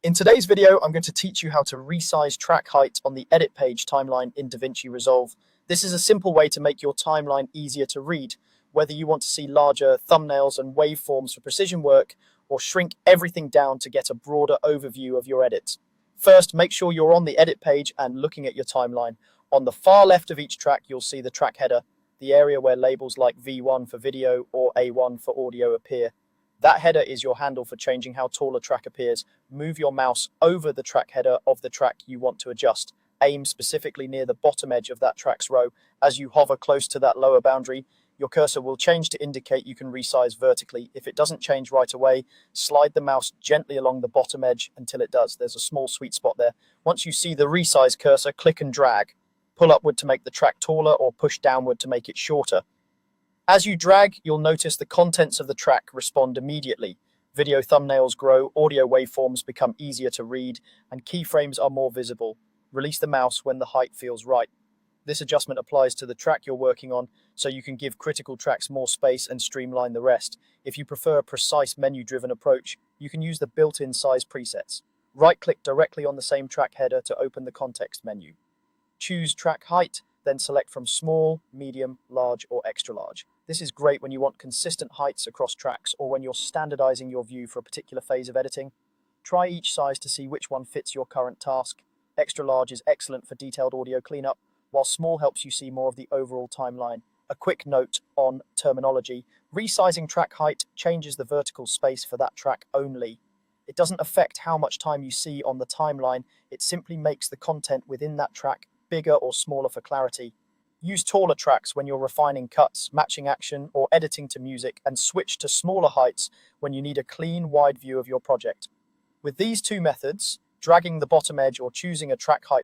In today's video, I'm going to teach you how to resize track height on the edit page timeline in DaVinci Resolve. This is a simple way to make your timeline easier to read, whether you want to see larger thumbnails and waveforms for precision work, or shrink everything down to get a broader overview of your edits. First, make sure you're on the edit page and looking at your timeline. On the far left of each track, you'll see the track header, the area where labels like V1 for video or A1 for audio appear. That header is your handle for changing how tall a track appears. Move your mouse over the track header of the track you want to adjust. Aim specifically near the bottom edge of that track's row. As you hover close to that lower boundary, your cursor will change to indicate you can resize vertically. If it doesn't change right away, slide the mouse gently along the bottom edge until it does. There's a small sweet spot there. Once you see the resize cursor, click and drag. Pull upward to make the track taller or push downward to make it shorter. As you drag, you'll notice the contents of the track respond immediately. Video thumbnails grow, audio waveforms become easier to read, and keyframes are more visible. Release the mouse when the height feels right. This adjustment applies to the track you're working on, so you can give critical tracks more space and streamline the rest. If you prefer a precise menu-driven approach, you can use the built-in size presets. Right-click directly on the same track header to open the context menu. Choose track height, then select from small, medium, large, or extra large. This is great when you want consistent heights across tracks or when you're standardizing your view for a particular phase of editing. Try each size to see which one fits your current task. Extra large is excellent for detailed audio cleanup, while small helps you see more of the overall timeline. A quick note on terminology. Resizing track height changes the vertical space for that track only. It doesn't affect how much time you see on the timeline. It simply makes the content within that track bigger or smaller for clarity. Use taller tracks when you're refining cuts, matching action, or editing to music, and switch to smaller heights when you need a clean, wide view of your project. With these two methods, dragging the bottom edge or choosing a track height